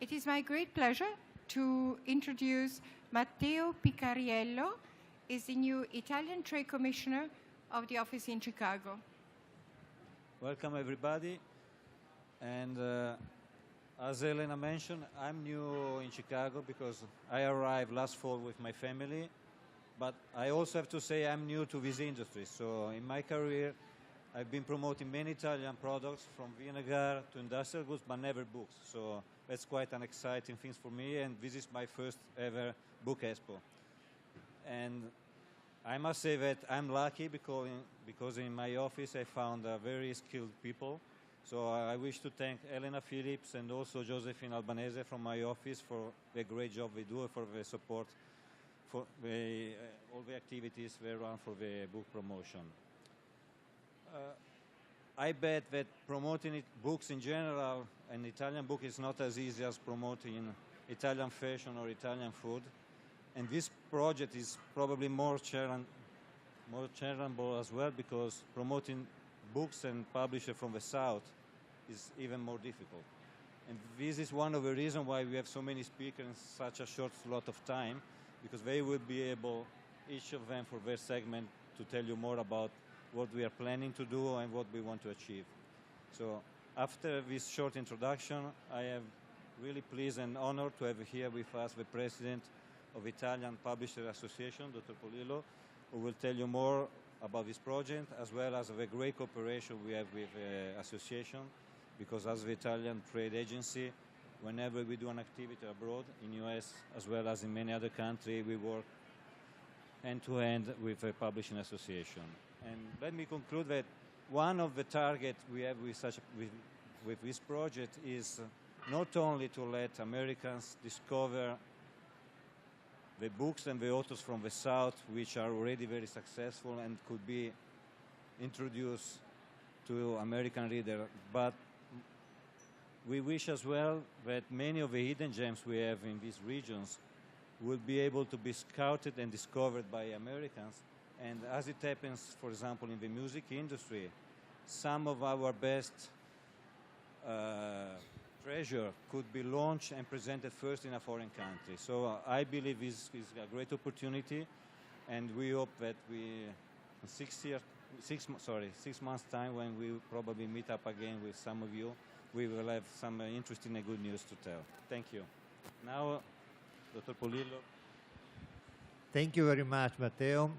It is my great pleasure to introduce Matteo Picariello, is the new Italian Trade Commissioner of the office in Chicago. Welcome everybody, and as Elena mentioned, I'm new in Chicago because I arrived last fall with my family, but I also have to say I'm new to this industry. So in my career, I've been promoting many Italian products from vinegar to industrial goods, but never books. So that's quite an exciting thing for me, and this is my first ever BookExpo. And I must say that I'm lucky because in my office I found very skilled people. So I wish to thank Elena Phillips and also Josephine Albanese from my office for the great job they do and for the support for all the activities they run for the book promotion. I bet that promoting books in general, an Italian book, is not as easy as promoting Italian fashion or Italian food. And this project is probably more charitable as well, because promoting books and publishers from the South is even more difficult. And this is one of the reasons why we have so many speakers in such a short slot of time, because they will be able, each of them for their segment, to tell you more about what we are planning to do and what we want to achieve. So after this short introduction, I am really pleased and honored to have here with us the President of Italian Publisher Association, Dr. Polillo, who will tell you more about this project, as well as the great cooperation we have with the association, because as the Italian trade agency, whenever we do an activity abroad, in US as well as in many other countries, we work hand-to-hand with the publishing association. And let me conclude that one of the targets we have with this project is not only to let Americans discover the books and the authors from the South, which are already very successful and could be introduced to American readers, but we wish as well that many of the hidden gems we have in these regions will be able to be scouted and discovered by Americans. And as it happens, for example, in the music industry, some of our best treasure could be launched and presented first in a foreign country. So I believe this is a great opportunity, and we hope that in 6 months' time, when we probably meet up again with some of you, we will have some interesting and good news to tell. Thank you. Now, Dr. Polillo. Thank you very much, Matteo.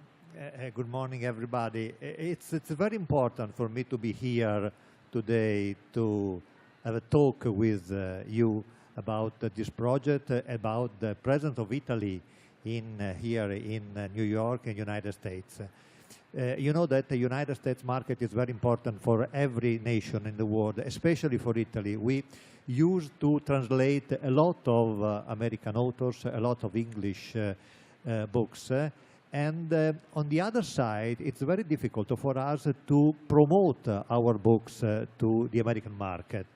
Good morning, everybody. It's very important for me to be here today to have a talk with you about this project, about the presence of Italy here in New York and United States. You know that the United States market is very important for every nation in the world, especially for Italy. We used to translate a lot of American authors, a lot of English books. And on the other side, it's very difficult for us to promote our books to the American market.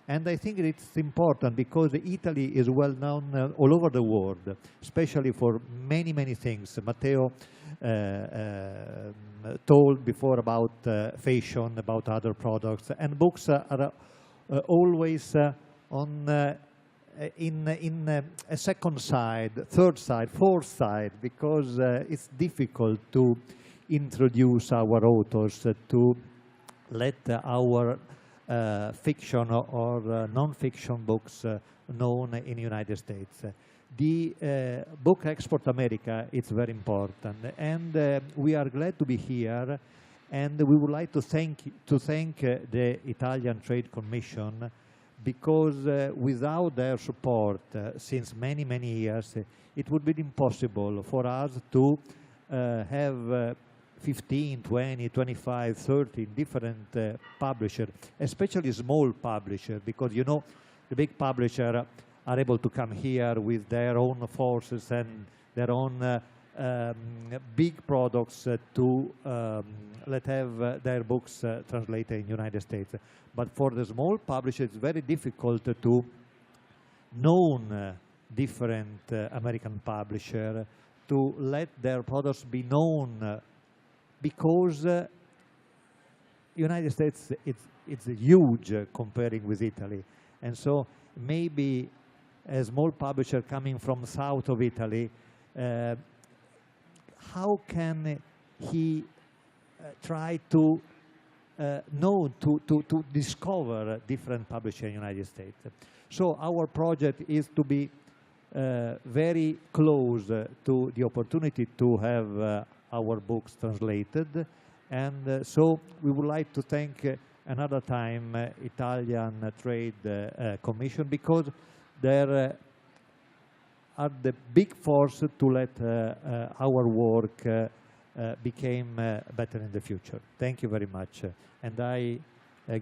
And I think it's important because Italy is well known all over the world, especially for many, many things. Matteo told before about fashion, about other products, and books are always in a second side, third side, fourth side, because it's difficult to introduce our authors to let our fiction or non-fiction books known in the United States. The Book Export America is very important, and we are glad to be here, and we would like to thank the Italian Trade Commission, because without their support since many, many years, it would be impossible for us to have 15, 20, 25, 30 different publishers, especially small publishers, because, you know, the big publishers are able to come here with their own forces and their own big products to have their books translated in the United States. But for the small publishers, it's very difficult to know different American publishers, to let their products be known, because United States it's huge comparing with Italy, and so maybe a small publisher coming from south of Italy, how can he try to to discover different publishers in the United States? So our project is to be very close to the opportunity to have our books translated, and so we would like to thank another time Italian Trade Commission, because they're are the big force to let our work become better in the future. Thank you very much. And I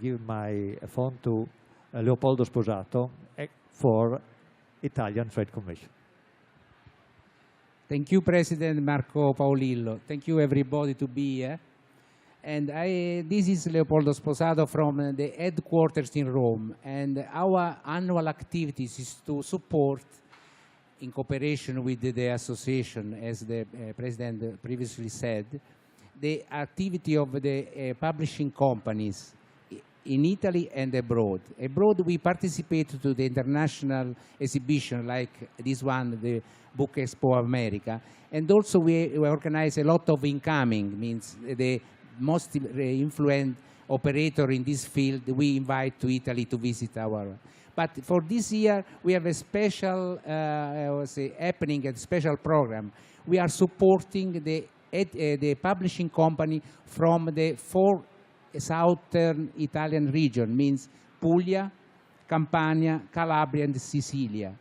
give my phone to Leopoldo Sposato for Italian Trade Commission. Thank you, President Marco Paolillo. Thank you, everybody, to be here. And this is Leopoldo Sposato from the headquarters in Rome. And our annual activities is to support, in cooperation with the association, as the President previously said, the activity of the publishing companies in Italy and abroad. Abroad, we participate to the international exhibition like this one, the BookExpo America, and also we organize a lot of incoming, means the most influent operator in this field we invite to Italy to visit our. But for this year, we have a special happening, a special program. We are supporting the publishing company from the 4 southern Italian region, means Puglia, Campania, Calabria, and Sicilia.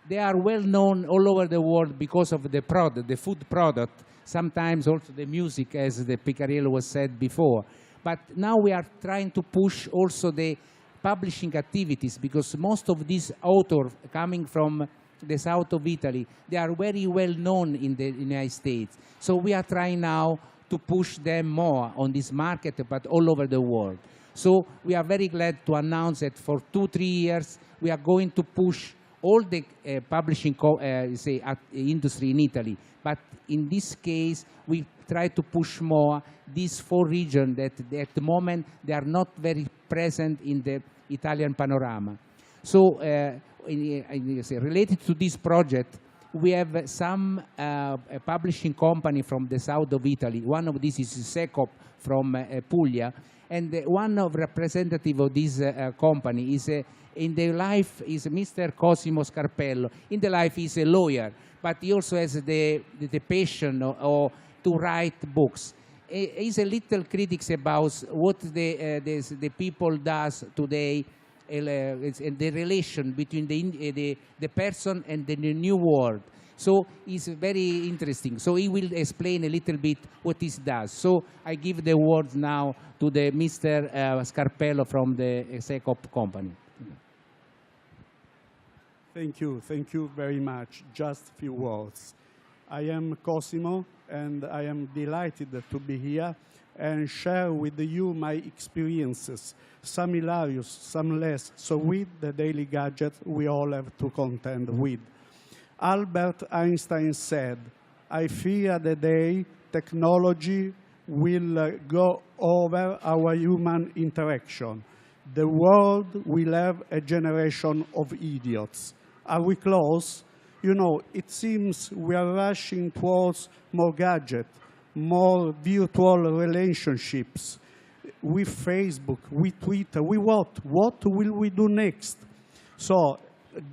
They are well known all over the world because of the product, the food product, sometimes also the music, as the Picariello was said before. But now we are trying to push also the publishing activities, because most of these authors coming from the south of Italy, they are very well known in the United States. So we are trying now to push them more on this market, but all over the world. So we are very glad to announce that for 2-3 years, we are going to push all the publishing industry in Italy. But in this case, we try to push more these 4 regions that at the moment they are not very present in the Italian panorama. So related to this project, we have some publishing company from the south of Italy. One of these is Secop from Puglia, and one of representative of this company is in the life is Mr. Cosimo Scarpello. In the life, he's a lawyer, but he also has the passion to write books. He's a little critics about what the people does today, the relation between the person and the new world. So it's very interesting. So he will explain a little bit what this does. So I give the word now to the Mr. Scarpello from the Secop company. Thank you very much. Just a few words. I am Cosimo, and I am delighted to be here and share with you my experiences, some hilarious, some less, so with the daily gadget we all have to contend with. Albert Einstein said, "I fear the day technology will go over our human interaction. The world will have a generation of idiots." Are we close? You know, it seems we are rushing towards more gadget, more virtual relationships. With Facebook, with Twitter, with what? What will we do next? So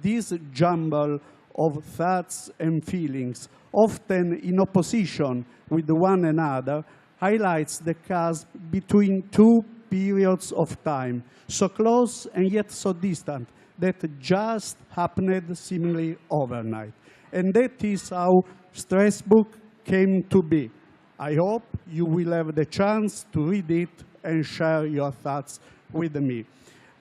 this jumble of thoughts and feelings, often in opposition with one another, highlights the chasm between 2 periods of time, so close and yet so distant, that just happened seemingly overnight. And that is how Stressbook came to be. I hope you will have the chance to read it and share your thoughts with me.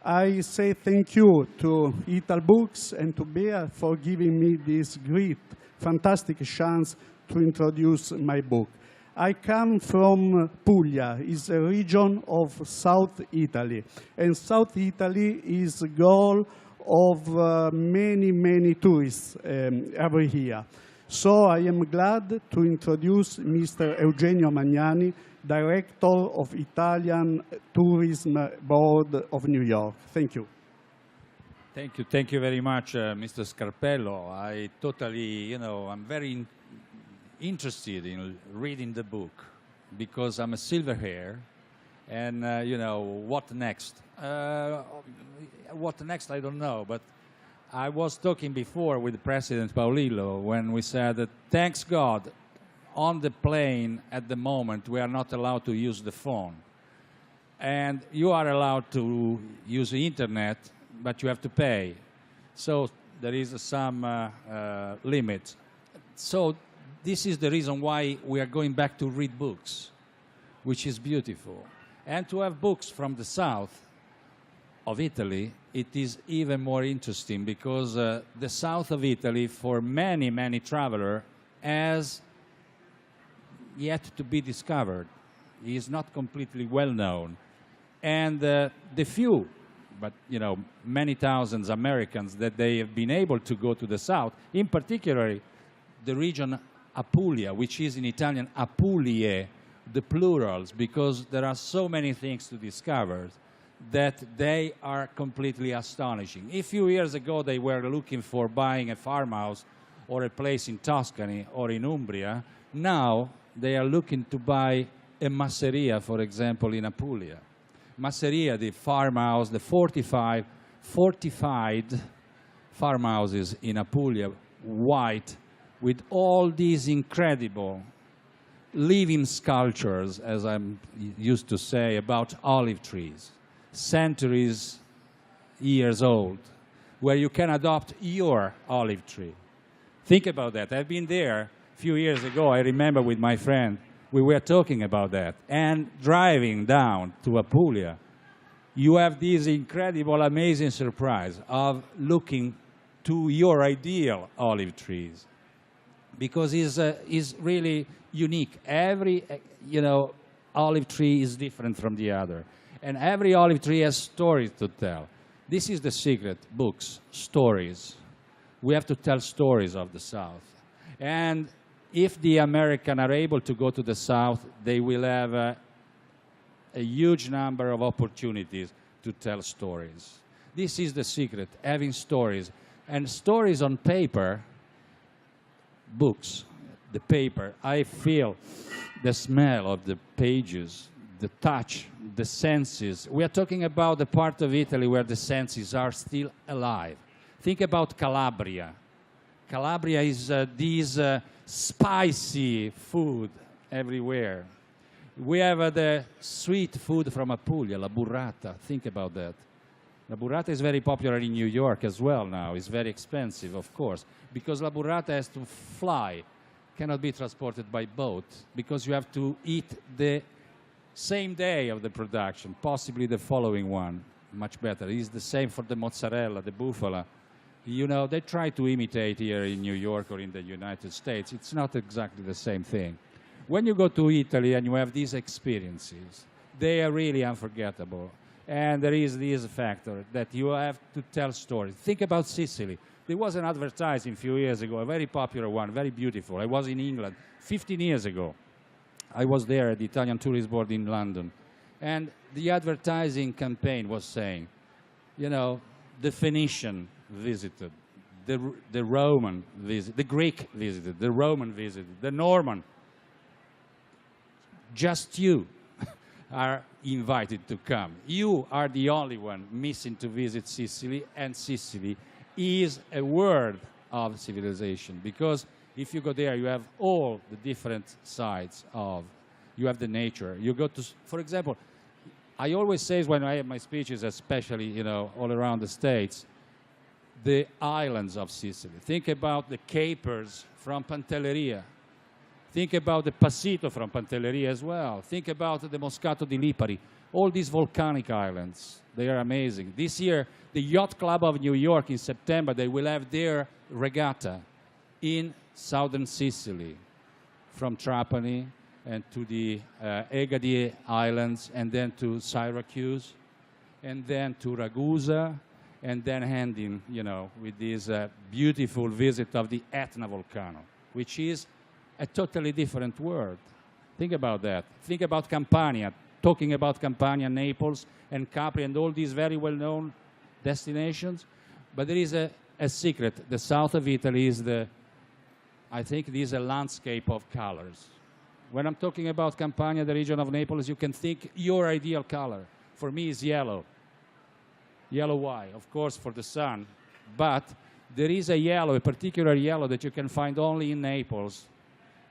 I say thank you to Italbooks and to Bea for giving me this great, fantastic chance to introduce my book. I come from Puglia, it's a region of South Italy. And South Italy is a goal of many tourists every year. So I am glad to introduce Mr. Eugenio Magnani, Director of Italian Tourism Board of New York. Thank you. Thank you very much, Mr. Scarpello. I totally, I'm very interested in reading the book because I'm a silver hair, and what next? What next? I don't know, but I was talking before with President Paolillo when we said that, thanks God, on the plane at the moment we are not allowed to use the phone, and you are allowed to use the internet, but you have to pay. So there is some limit. So this is the reason why we are going back to read books, which is beautiful. And to have books from the south of Italy, it is even more interesting because the south of Italy, for many, many travelers, has yet to be discovered. It is not completely well known. And the few, but many thousands Americans that they have been able to go to the south, in particular the region Apulia, which is in Italian Apulie, the plurals, because there are so many things to discover that they are completely astonishing. A few years ago they were looking for buying a farmhouse or a place in Tuscany or in Umbria. Now they are looking to buy a masseria, for example, in Apulia. Masseria, the farmhouse, the fortified farmhouses in Apulia, white, with all these incredible living sculptures, as I'm used to say, about olive trees, centuries years old, where you can adopt your olive tree. Think about that. I've been there a few years ago. I remember with my friend, we were talking about that. And driving down to Apulia, you have this incredible, amazing surprise of looking to your ideal olive trees, because it's really unique. Every, olive tree is different from the other. And every olive tree has stories to tell. This is the secret, books, stories. We have to tell stories of the South. And if the Americans are able to go to the South, they will have a huge number of opportunities to tell stories. This is the secret, having stories. And stories on paper, books, the paper, I feel the smell of the pages, the touch, the senses. We are talking about the part of Italy where the senses are still alive. Think about Calabria. Calabria is this spicy food everywhere. We have the sweet food from Apulia, la burrata. Think about that. La burrata is very popular in New York as well now. It's very expensive, of course, because la burrata has to fly, cannot be transported by boat, because you have to eat the same day of the production, possibly the following one, much better. It's the same for the mozzarella, the bufala. They try to imitate here in New York or in the United States. It's not exactly the same thing. When you go to Italy and you have these experiences, they are really unforgettable. And there is this factor that you have to tell stories. Think about Sicily. There was an advertising a few years ago, a very popular one, very beautiful. I was in England 15 years ago. I was there at the Italian Tourist Board in London. And the advertising campaign was saying, the Phoenician visited, the Roman visited, the Greek visited, the Roman visited, the Norman. Just you are invited to come. You are the only one missing to visit Sicily, and Sicily is a world of civilization, because if you go there, you have all the different sides of, you have the nature. You go to, for example, I always say when I have my speeches, especially, all around the States, the islands of Sicily. Think about the capers from Pantelleria. Think about the Passito from Pantelleria as well. Think about the Moscato di Lipari. All these volcanic islands, they are amazing. This year, the Yacht Club of New York in September, they will have their regatta in southern Sicily, from Trapani and to the Egadi Islands, and then to Syracuse, and then to Ragusa, and then ending, with this beautiful visit of the Etna volcano, which is a totally different world. Think about that. Think about Campania, talking about Campania, Naples, and Capri, and all these very well-known destinations. But there is a secret. The south of Italy is I think it is a landscape of colors. When I'm talking about Campania, the region of Naples, you can think your ideal color. For me, is yellow. Yellow why? Of course, for the sun. But there is a yellow, a particular yellow that you can find only in Naples,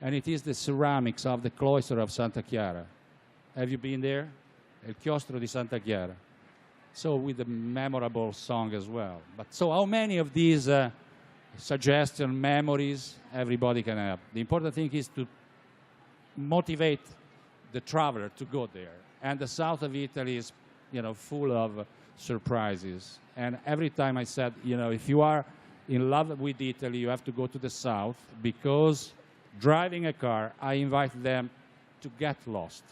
and it is the ceramics of the cloister of Santa Chiara. Have you been there? El Chiostro di Santa Chiara. So with a memorable song as well. But so how many of these suggestions, memories, everybody can have? The important thing is to motivate the traveler to go there. And the south of Italy is, full of surprises. And every time I said, if you are in love with Italy, you have to go to the south, because driving a car, I invite them to get lost.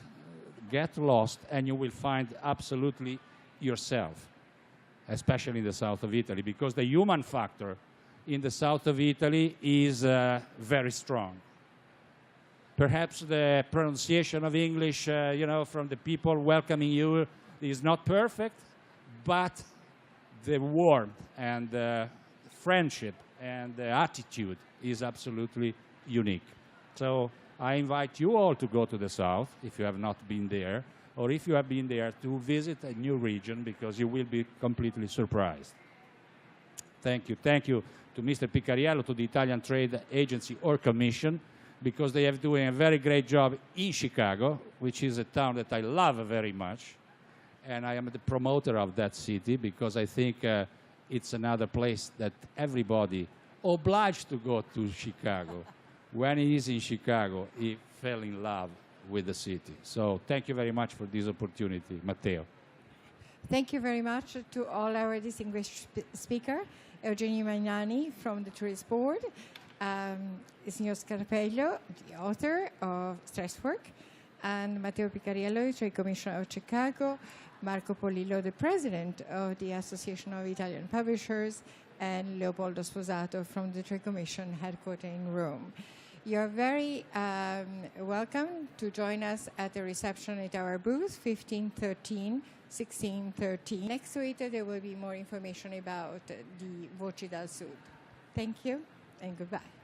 Get lost, and you will find absolutely yourself, especially in the south of Italy, because the human factor in the south of Italy is very strong. Perhaps the pronunciation of English, from the people welcoming you is not perfect, but the warmth and the friendship and the attitude is absolutely unique. So I invite you all to go to the south, if you have not been there, or if you have been there, to visit a new region, because you will be completely surprised. Thank you. Thank you to Mr. Piccariello, to the Italian Trade Agency or Commission, because they are doing a very great job in Chicago, which is a town that I love very much. And I am the promoter of that city, because I think it's another place that everybody obliged to go to Chicago. When he is in Chicago, he fell in love with the city. So thank you very much for this opportunity, Matteo. Thank you very much to all our distinguished speakers. Eugenio Magnani from the Tourist Board, Signor Scarpello, the author of Stress Work, and Matteo Piccariello, Trade Commissioner of Chicago, Marco Polillo, the President of the Association of Italian Publishers, and Leopoldo Sposato from the Trade Commission headquartered in Rome. You're very welcome to join us at the reception at our booth, 1513, 1613. Next to it, there will be more information about the Voci dal Sud. Thank you and goodbye.